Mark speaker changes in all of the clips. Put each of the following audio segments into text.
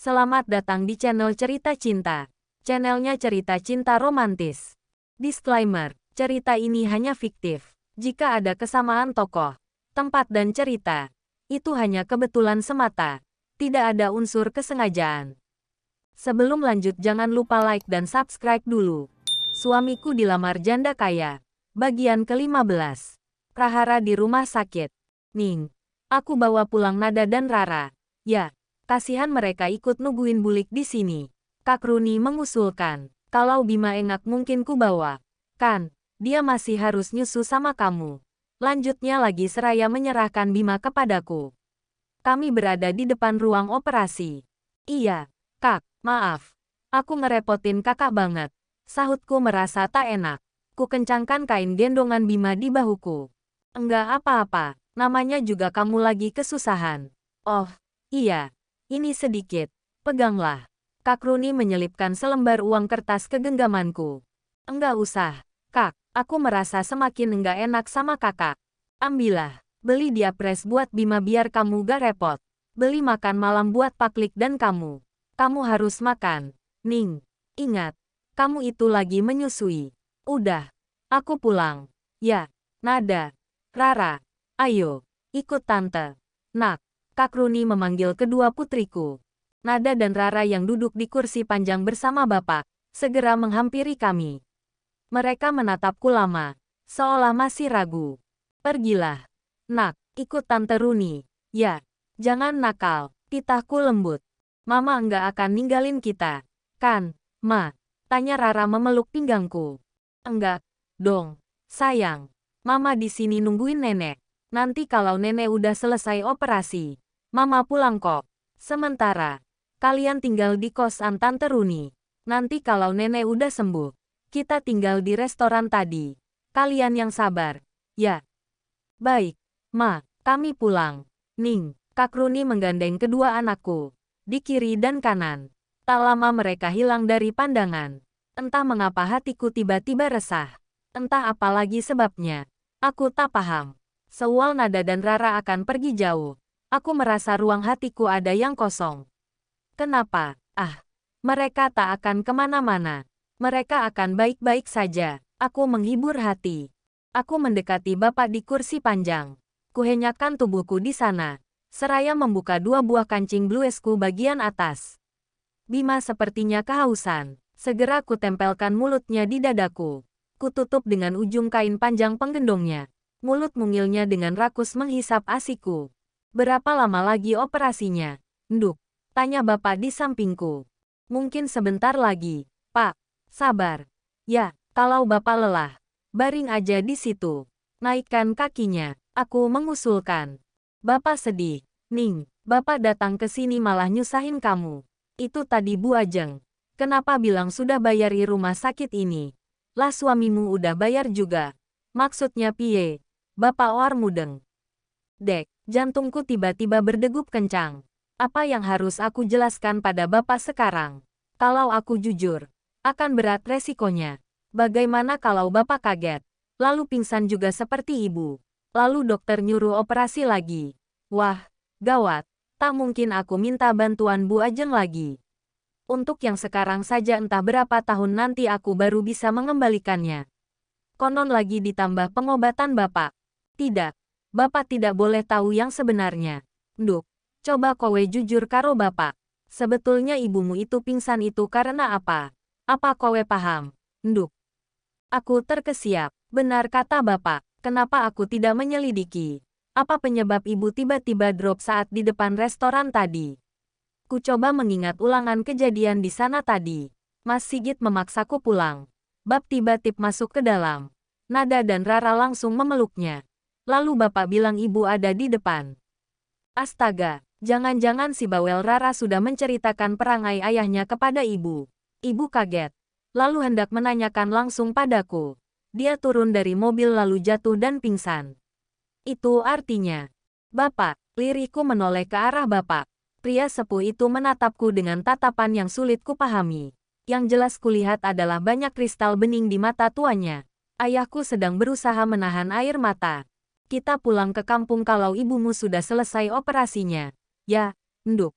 Speaker 1: Selamat datang di channel Cerita Cinta. Channelnya cerita cinta romantis. Disclaimer, cerita ini hanya fiktif. Jika ada kesamaan tokoh, tempat dan cerita, itu hanya kebetulan semata. Tidak ada unsur kesengajaan. Sebelum lanjut jangan lupa like dan subscribe dulu. Suamiku dilamar janda kaya. Bagian ke-15. Prahara di rumah sakit. Ning, aku bawa pulang Nada dan Rara. Ya. Kasihan mereka ikut nungguin bulik di sini. Kak Runi mengusulkan, kalau Bima enak mungkin ku bawa. Kan, dia masih harus nyusu sama kamu. Lanjutnya lagi seraya menyerahkan Bima kepadaku. Kami berada di depan ruang operasi. Iya, Kak, maaf. Aku ngerepotin kakak banget. Sahutku merasa tak enak. Ku kencangkan kain gendongan Bima di bahuku. Enggak apa-apa, namanya juga kamu lagi kesusahan. Oh, iya. Ini sedikit. Peganglah. Kak Runi menyelipkan selembar uang kertas ke genggamanku. Enggak usah, Kak. Aku merasa semakin enggak enak sama kakak. Ambillah. Beli diapres buat Bima biar kamu gak repot. Beli makan malam buat Paklik dan kamu. Kamu harus makan. Ning. Ingat. Kamu itu lagi menyusui. Udah. Aku pulang. Ya. Nada. Rara. Ayo. Ikut tante. Nak. Kak Runi memanggil kedua putriku. Nada dan Rara yang duduk di kursi panjang bersama bapak, segera menghampiri kami. Mereka menatapku lama, seolah masih ragu. Pergilah. Nak, ikut Tante Runi. Ya, jangan nakal, titahku lembut. Mama enggak akan ninggalin kita. Kan, Ma? Tanya Rara memeluk pinggangku. Enggak, dong. Sayang, Mama di sini nungguin nenek. Nanti kalau nenek udah selesai operasi, Mama pulang kok. Sementara, kalian tinggal di kosan Tante Runi. Nanti kalau nenek udah sembuh, kita tinggal di restoran tadi. Kalian yang sabar. Ya. Baik, Ma, kami pulang. Ning, Kak Runi menggandeng kedua anakku. Di kiri dan kanan. Tak lama mereka hilang dari pandangan. Entah mengapa hatiku tiba-tiba resah. Entah apa lagi sebabnya. Aku tak paham. Sewal Nada dan Rara akan pergi jauh. Aku merasa ruang hatiku ada yang kosong. Kenapa? Mereka tak akan kemana-mana. Mereka akan baik-baik saja. Aku menghibur hati. Aku mendekati bapak di kursi panjang. Kuhenyakkan tubuhku di sana. Seraya membuka dua buah kancing bluesku bagian atas. Bima sepertinya kehausan. Segera kutempelkan mulutnya di dadaku. Kututup dengan ujung kain panjang penggendongnya. Mulut mungilnya dengan rakus menghisap asiku. Berapa lama lagi operasinya? Nduk, tanya bapak di sampingku. Mungkin sebentar lagi, Pak. Sabar. Ya, kalau bapak lelah, baring aja di situ. Naikkan kakinya, aku mengusulkan. Bapak sedih. Ning, bapak datang ke sini malah nyusahin kamu. Itu tadi Bu Ajeng. Kenapa bilang sudah bayari rumah sakit ini? Lah suamimu udah bayar juga. Maksudnya piye? Bapak War mudeng. Dek, jantungku tiba-tiba berdegup kencang. Apa yang harus aku jelaskan pada bapak sekarang? Kalau aku jujur, akan berat resikonya. Bagaimana kalau bapak kaget? Lalu pingsan juga seperti ibu. Lalu dokter nyuruh operasi lagi. Wah, gawat. Tak mungkin aku minta bantuan Bu Ajeng lagi. Untuk yang sekarang saja entah berapa tahun nanti aku baru bisa mengembalikannya. Konon lagi ditambah pengobatan bapak. Tidak. Bapak tidak boleh tahu yang sebenarnya. Nduk, coba kowe jujur karo bapak. Sebetulnya ibumu itu pingsan itu karena apa? Apa kowe paham? Nduk. Aku terkesiap. Benar kata bapak. Kenapa aku tidak menyelidiki? Apa penyebab ibu tiba-tiba drop saat di depan restoran tadi? Ku coba mengingat ulangan kejadian di sana tadi. Mas Sigit memaksaku pulang. Bab tiba-tiba masuk ke dalam. Nada dan Rara langsung memeluknya. Lalu bapak bilang ibu ada di depan. Astaga, jangan-jangan si bawel Rara sudah menceritakan perangai ayahnya kepada ibu. Ibu kaget. Lalu hendak menanyakan langsung padaku. Dia turun dari mobil lalu jatuh dan pingsan. Itu artinya. Bapak, lirihku menoleh ke arah bapak. Pria sepuh itu menatapku dengan tatapan yang sulit kupahami. Yang jelas kulihat adalah banyak kristal bening di mata tuanya. Ayahku sedang berusaha menahan air mata. Kita pulang ke kampung kalau ibumu sudah selesai operasinya. Ya, Nduk.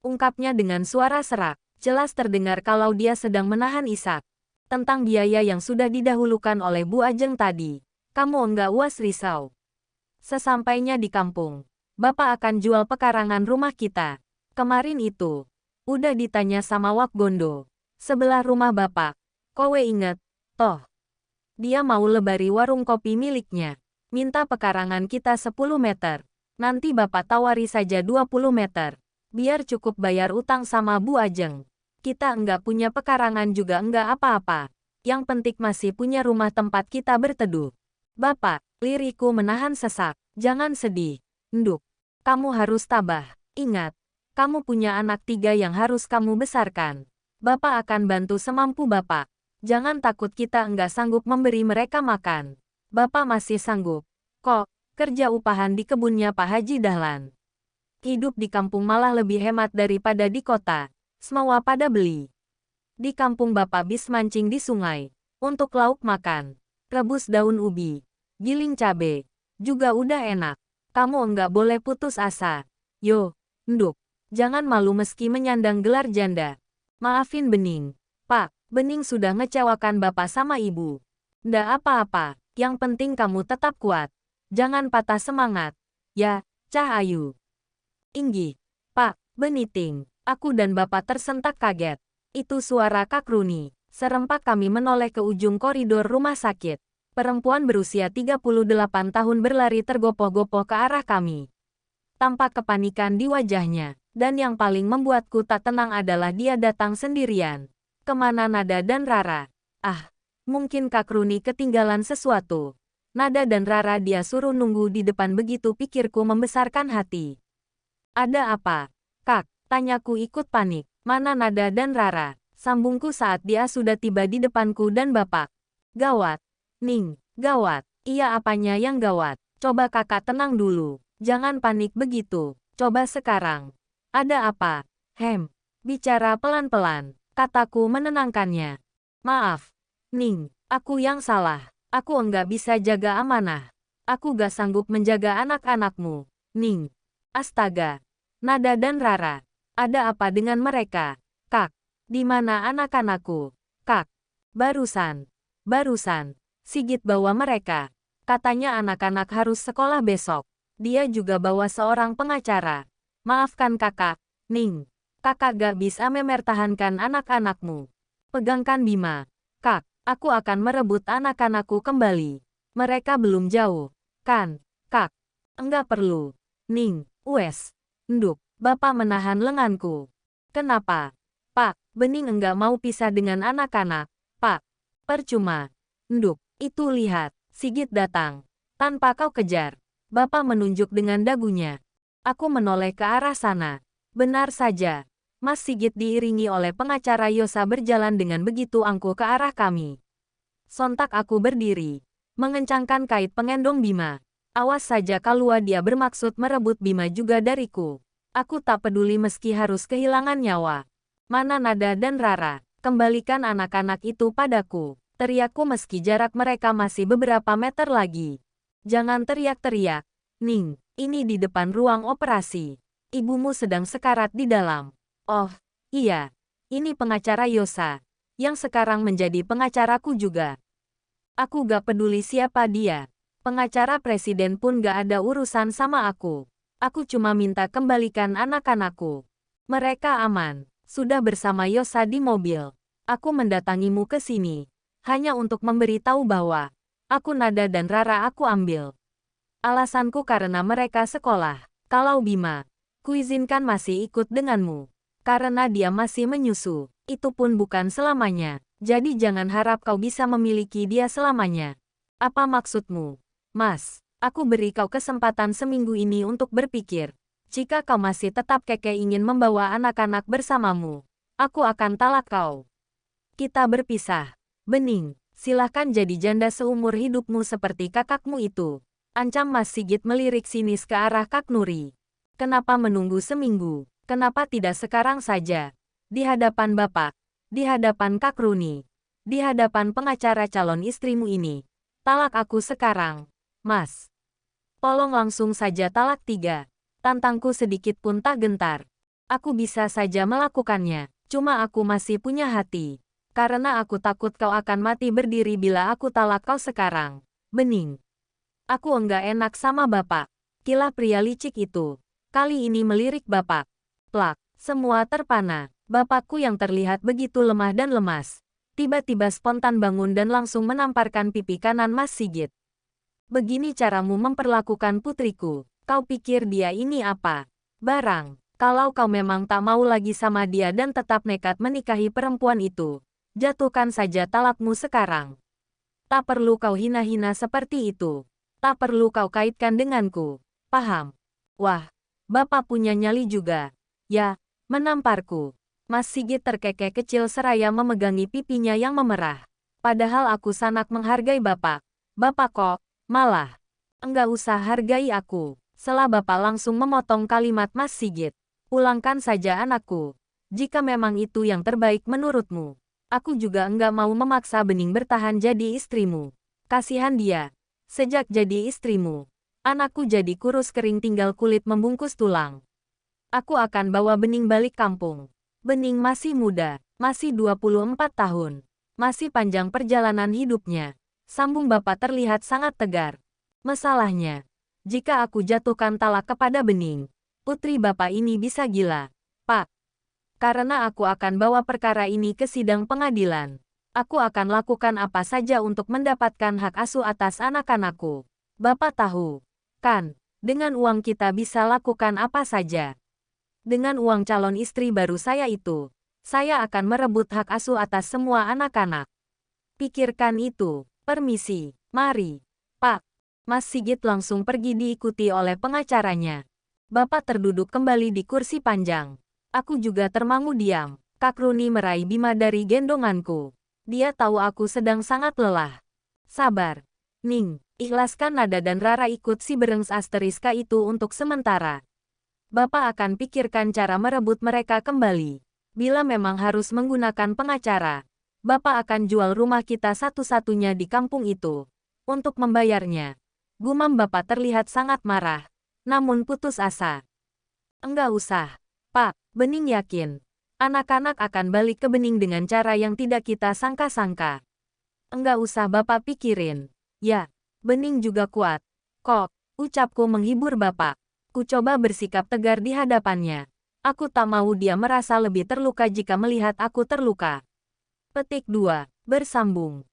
Speaker 1: Ungkapnya dengan suara serak. Jelas terdengar kalau dia sedang menahan isak. Tentang biaya yang sudah didahulukan oleh Bu Ajeng tadi. Kamu enggak uas risau. Sesampainya di kampung, Bapak akan jual pekarangan rumah kita. Kemarin itu, udah ditanya sama Wak Gondo. Sebelah rumah Bapak. Kowe inget, toh. Dia mau lebari warung kopi miliknya. Minta pekarangan kita 10 meter. Nanti Bapak tawari saja 20 meter. Biar cukup bayar utang sama Bu Ajeng. Kita enggak punya pekarangan juga enggak apa-apa. Yang penting masih punya rumah tempat kita berteduh. Bapak, liriku menahan sesak. Jangan sedih. Nduk, kamu harus tabah. Ingat, kamu punya anak 3 yang harus kamu besarkan. Bapak akan bantu semampu Bapak. Jangan takut kita enggak sanggup memberi mereka makan. Bapak masih sanggup. Kok, kerja upahan di kebunnya Pak Haji Dahlan. Hidup di kampung malah lebih hemat daripada di kota. Semua pada beli. Di kampung Bapak bis mancing di sungai. Untuk lauk makan. Rebus daun ubi. Giling cabe. Juga udah enak. Kamu enggak boleh putus asa. Yo, Nduk. Jangan malu meski menyandang gelar janda. Maafin Bening. Pak, Bening sudah ngecewakan Bapak sama Ibu. Ndak apa-apa. Yang penting kamu tetap kuat. Jangan patah semangat. Ya, Cah Ayu. Inggih. Pak, Beniting. Aku dan Bapak tersentak kaget. Itu suara Kak Runi. Serempak kami menoleh ke ujung koridor rumah sakit. Perempuan berusia 38 tahun berlari tergopoh-gopoh ke arah kami. Tampak kepanikan di wajahnya. Dan yang paling membuatku tak tenang adalah dia datang sendirian. Kemana Nada dan Rara? Ah, mungkin Kak Runi ketinggalan sesuatu. Nada dan Rara dia suruh nunggu di depan begitu pikirku membesarkan hati. Ada apa? Kak, tanyaku ikut panik. Mana Nada dan Rara? Sambungku saat dia sudah tiba di depanku dan Bapak. Gawat. Ning, gawat. Iya apanya yang gawat? Coba kakak tenang dulu. Jangan panik begitu. Coba sekarang. Ada apa? Bicara pelan-pelan. Kataku menenangkannya. Maaf. Ning, aku yang salah. Aku enggak bisa jaga amanah. Aku gak sanggup menjaga anak-anakmu. Ning. Astaga. Nada dan Rara. Ada apa dengan mereka? Kak. Di mana anak-anakku? Kak. Barusan. Sigit bawa mereka. Katanya anak-anak harus sekolah besok. Dia juga bawa seorang pengacara. Maafkan kakak. Ning. Kakak gak bisa memertahankan anak-anakmu. Pegangkan Bima. Kak, aku akan merebut anak-anakku kembali. Mereka belum jauh. Kan, Kak. Enggak perlu. Ning, Wes. Nduk, Bapak menahan lenganku. Kenapa? Pak, Bening enggak mau pisah dengan anak-anak. Pak, percuma. Nduk, itu lihat. Sigit datang. Tanpa kau kejar. Bapak menunjuk dengan dagunya. Aku menoleh ke arah sana. Benar saja. Mas Sigit diiringi oleh pengacara Yosa berjalan dengan begitu angkuh ke arah kami. Sontak aku berdiri. Mengencangkan kait pengendong Bima. Awas saja kalau dia bermaksud merebut Bima juga dariku. Aku tak peduli meski harus kehilangan nyawa. Mana Nada dan Rara? Kembalikan anak-anak itu padaku. Teriakku meski jarak mereka masih beberapa meter lagi. Jangan teriak-teriak. Ning, ini di depan ruang operasi. Ibumu sedang sekarat di dalam. Oh, iya. Ini pengacara Yosa. Yang sekarang menjadi pengacaraku juga. Aku gak peduli siapa dia. Pengacara presiden pun gak ada urusan sama aku. Aku cuma minta kembalikan anak-anakku. Mereka aman. Sudah bersama Yosa di mobil. Aku mendatangimu ke sini. Hanya untuk memberitahu bahwa aku Nada dan Rara aku ambil. Alasanku karena mereka sekolah. Kalau Bima, kuizinkan masih ikut denganmu. Karena dia masih menyusu. Itu pun bukan selamanya. Jadi jangan harap kau bisa memiliki dia selamanya. Apa maksudmu? Mas, aku beri kau kesempatan seminggu ini untuk berpikir. Jika kau masih tetap kekeh ingin membawa anak-anak bersamamu, aku akan talak kau. Kita berpisah. Bening, silahkan jadi janda seumur hidupmu seperti kakakmu itu. Ancam Mas Sigit melirik sinis ke arah Kak Nuri. Kenapa menunggu seminggu? Kenapa tidak sekarang saja? Di hadapan Bapak, di hadapan Kak Runi, di hadapan pengacara calon istrimu ini. Talak aku sekarang, Mas. Tolong langsung saja talak 3. Tantangku sedikit pun tak gentar. Aku bisa saja melakukannya, cuma aku masih punya hati. Karena aku takut kau akan mati berdiri bila aku talak kau sekarang. Bening. Aku enggak enak sama Bapak. Kilah pria licik itu. Kali ini melirik Bapak. Plak. Semua terpana. Bapakku yang terlihat begitu lemah dan lemas. Tiba-tiba spontan bangun dan langsung menamparkan pipi kanan Mas Sigit. Begini caramu memperlakukan putriku. Kau pikir dia ini apa? Barang. Kalau kau memang tak mau lagi sama dia dan tetap nekat menikahi perempuan itu, jatuhkan saja talakmu sekarang. Tak perlu kau hina-hina seperti itu. Tak perlu kau kaitkan denganku. Paham? Wah, Bapak punya nyali juga. Ya, menamparku. Mas Sigit terkekeh kecil seraya memegangi pipinya yang memerah. Padahal aku sangat menghargai Bapak. Bapak kok, malah. Enggak usah hargai aku. Setelah Bapak langsung memotong kalimat Mas Sigit. Pulangkan saja anakku. Jika memang itu yang terbaik menurutmu. Aku juga enggak mau memaksa Bening bertahan jadi istrimu. Kasihan dia. Sejak jadi istrimu, anakku jadi kurus kering tinggal kulit membungkus tulang. Aku akan bawa Bening balik kampung. Bening masih muda, masih 24 tahun. Masih panjang perjalanan hidupnya. Sambung Bapak terlihat sangat tegar. Masalahnya, jika aku jatuhkan talak kepada Bening, putri Bapak ini bisa gila. Pak. Karena aku akan bawa perkara ini ke sidang pengadilan. Aku akan lakukan apa saja untuk mendapatkan hak asuh atas anak-anakku. Bapak tahu, kan, dengan uang kita bisa lakukan apa saja. Dengan uang calon istri baru saya itu, saya akan merebut hak asuh atas semua anak-anak. Pikirkan itu. Permisi, mari. Pak. Mas Sigit langsung pergi diikuti oleh pengacaranya. Bapak terduduk kembali di kursi panjang. Aku juga termangu diam. Kak Runi meraih Bima dari gendonganku. Dia tahu aku sedang sangat lelah. Sabar. Ning, ikhlaskan Nada dan Rara ikut si Berengs Asteriska itu untuk sementara. Bapak akan pikirkan cara merebut mereka kembali. Bila memang harus menggunakan pengacara, Bapak akan jual rumah kita satu-satunya di kampung itu. Untuk membayarnya. Gumam Bapak terlihat sangat marah, namun putus asa. Enggak usah, Pak. Bening yakin. Anak-anak akan balik ke Bening dengan cara yang tidak kita sangka-sangka. Enggak usah Bapak pikirin. Ya, Bening juga kuat. Kok, ucapku menghibur Bapak. Ku coba bersikap tegar di hadapannya. Aku tak mau dia merasa lebih terluka jika melihat aku terluka. Petik 2. Bersambung.